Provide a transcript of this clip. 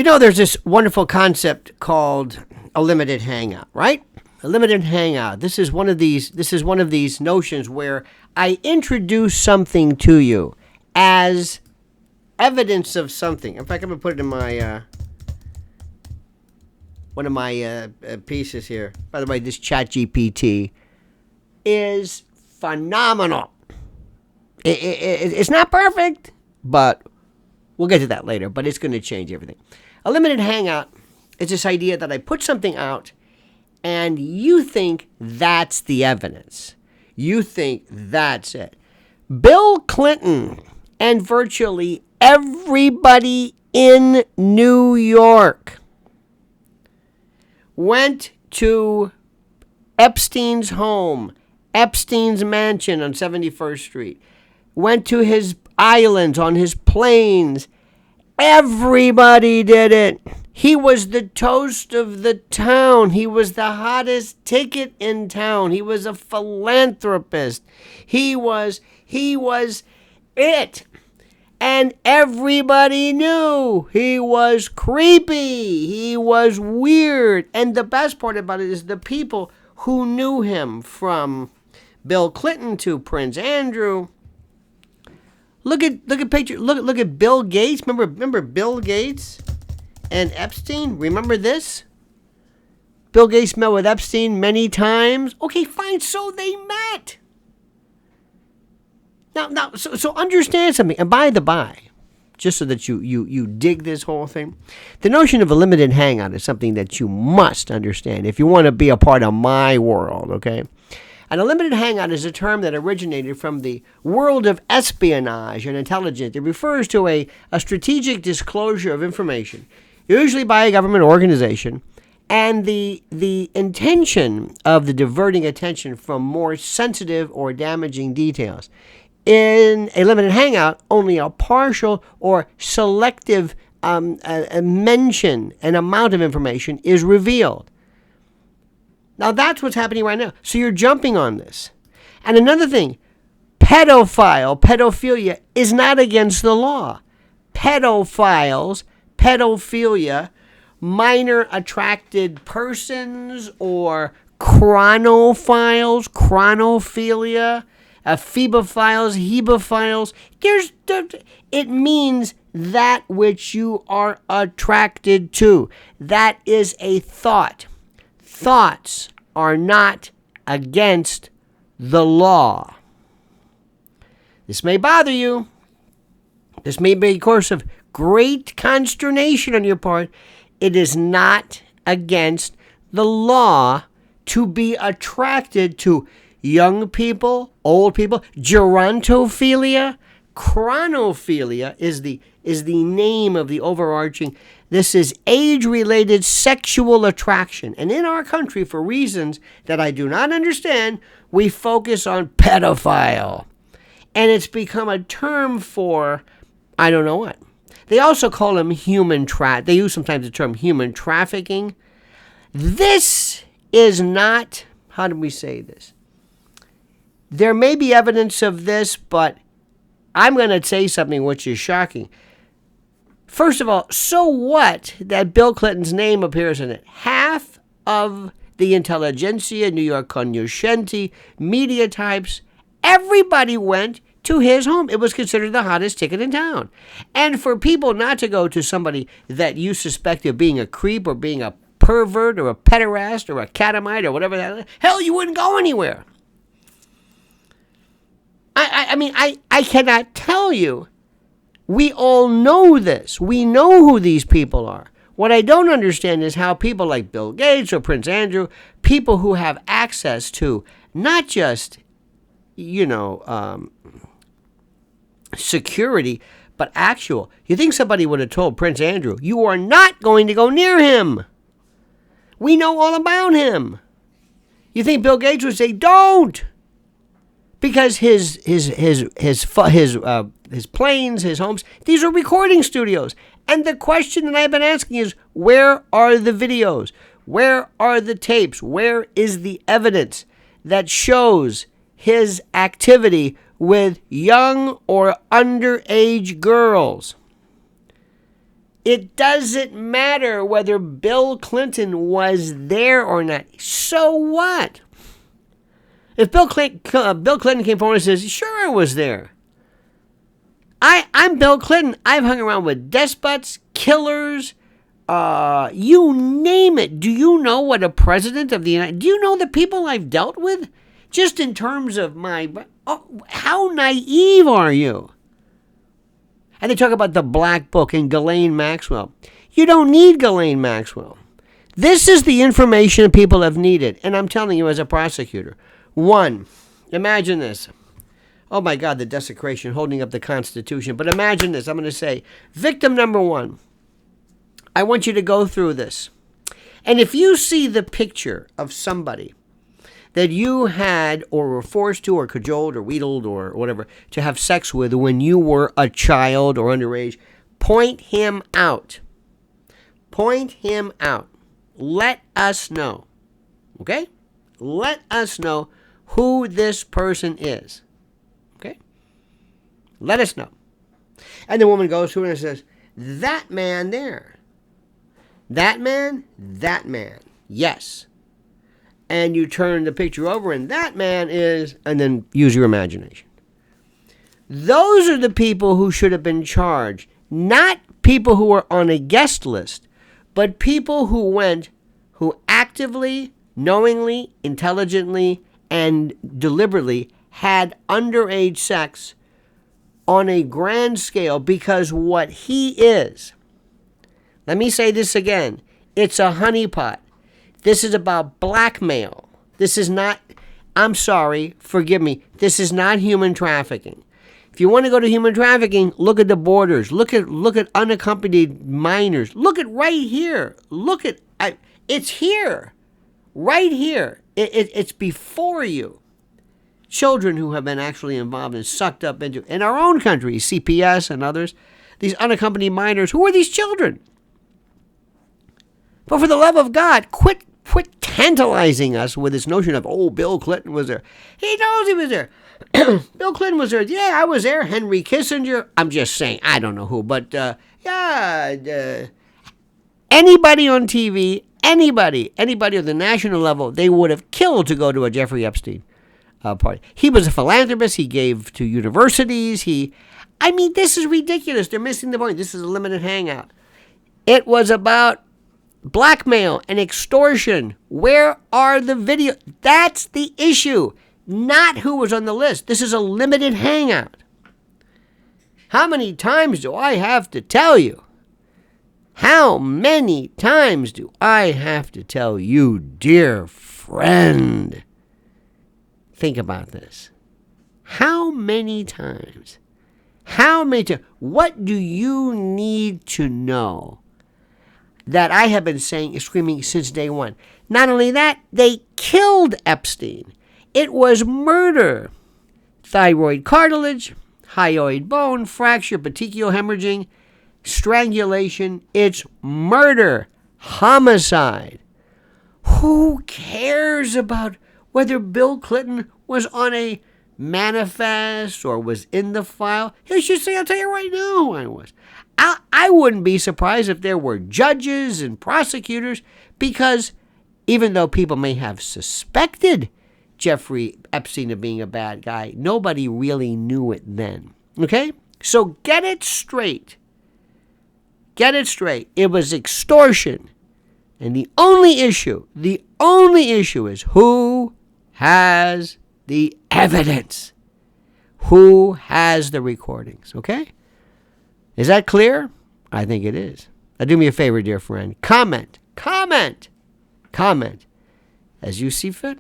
There's this wonderful concept called a limited hangout, right? A limited hangout. This is one of these notions where I introduce something to you as evidence of something. In fact, I'm going to put it in my one of my pieces here. By the way, this ChatGPT is phenomenal. It's not perfect, but we'll get to that later. But it's going to change everything. A limited hangout is this idea that I put something out and you think that's the evidence. You think that's it. Bill Clinton and virtually everybody in New York went to Epstein's home, Epstein's mansion on 71st Street, went to his islands, on his planes. Everybody did it. He was the toast of the town. He was the hottest ticket in town. He was a philanthropist. He was it. And everybody knew he was creepy. He was weird. And the best part about it is the people who knew him, from Bill Clinton to Prince Andrew. Look at Bill Gates. Remember Bill Gates and Epstein? Remember this? Bill Gates met with Epstein many times. Okay, fine. So they met. Now, so understand something. And by the by, just so that you dig this whole thing, the notion of a limited hangout is something that you must understand if you want to be a part of my world, okay? And a limited hangout is a term that originated from the world of espionage and intelligence. It refers to a strategic disclosure of information, usually by a government organization, and the intention of the diverting attention from more sensitive or damaging details. In a limited hangout, only a partial or selective mention and amount of information is revealed. Now, that's what's happening right now. So you're jumping on this. And another thing, pedophilia is not against the law. Pedophiles, pedophilia, minor attracted persons, or chronophiles, chronophilia, phebophiles, hebophiles. It means that which you are attracted to. That is a thought. Thoughts are not against the law. This may bother you. This may be a course of great consternation on your part. It is not against the law to be attracted to young people, old people. Gerontophilia, chronophilia is the name of the overarching. This is age-related sexual attraction. And in our country, for reasons that I do not understand, we focus on pedophile. And it's become a term for, I don't know what. They also call them they use sometimes the term human trafficking. This is not, how do we say this? There may be evidence of this, but I'm going to say something which is shocking. First of all, so what that Bill Clinton's name appears in it? Half of the intelligentsia, New York cognoscenti, media types, everybody went to his home. It was considered the hottest ticket in town. And for people not to go to somebody that you suspect of being a creep or being a pervert or a pederast or a catamite or whatever that is, hell, you wouldn't go anywhere. I cannot tell you. We all know this. We know who these people are. What I don't understand is how people like Bill Gates or Prince Andrew, people who have access to not just, security, but actual. You think somebody would have told Prince Andrew, you are not going to go near him. We know all about him. You think Bill Gates would say, don't? Because his planes, his homes, these are recording studios. And the question that I've been asking is, where are the videos? Where are the tapes? Where is the evidence that shows his activity with young or underage girls? It doesn't matter whether Bill Clinton was there or not. So what? If Bill Clinton came forward and says, sure, I was there. I'm Bill Clinton. I've hung around with despots, killers, you name it. Do you know what a president of the United... Do you know the people I've dealt with? Just in terms of my... Oh, how naive are you? And they talk about the Black Book and Ghislaine Maxwell. You don't need Ghislaine Maxwell. This is the information people have needed. And I'm telling you as a prosecutor. One, imagine this. Oh my God, the desecration, holding up the Constitution. But imagine this. I'm going to say, victim number one, I want you to go through this. And if you see the picture of somebody that you had or were forced to or cajoled or wheedled or whatever to have sex with when you were a child or underage, point him out. Point him out. Let us know. Okay? Let us know who this person is. Okay? Let us know. And the woman goes to her and says, that man there. That man, yes. And you turn the picture over and that man is, and then use your imagination. Those are the people who should have been charged. Not people who were on a guest list, but people who actively, knowingly, intelligently, and deliberately had underage sex on a grand scale, because what he is, let me say this again, it's a honeypot. This is about blackmail. This is not, I'm sorry, forgive me, this is not human trafficking. If you want to go to human trafficking, look at the borders. Look at unaccompanied minors. Look at right here. It's here. Right here. It's before you. Children who have been actually involved and sucked up into, in our own country, CPS and others, these unaccompanied minors. Who are these children? But for the love of God, quit tantalizing us with this notion of, oh, Bill Clinton was there. He knows he was there. Bill Clinton was there. Yeah, I was there. Henry Kissinger. I'm just saying, I don't know who, but anybody on TV, anybody on the national level, they would have killed to go to a Jeffrey Epstein party. He was a philanthropist. He gave to universities. This is ridiculous. They're missing the point. This is a limited hangout. It was about blackmail and extortion. Where are the videos? That's the issue. Not who was on the list. This is a limited hangout. How many times do I have to tell you? How many times do I have to tell you, dear friend? Think about this. How many times? What do you need to know that I have been saying and screaming since day one? Not only that, they killed Epstein. It was murder. Thyroid cartilage, hyoid bone fracture, petechial hemorrhaging, strangulation. It's murder. Homicide. Who cares about whether Bill Clinton was on a manifest or was in the file? He should say, I'll tell you right now who I was. I wouldn't be surprised if there were judges and prosecutors, because even though people may have suspected Jeffrey Epstein of being a bad guy, nobody really knew it then. Okay? So get it straight. Get it straight. It was extortion. And the only issue is who has the evidence? Who has the recordings? Okay? Is that clear? I think it is. Now do me a favor, dear friend. Comment as you see fit.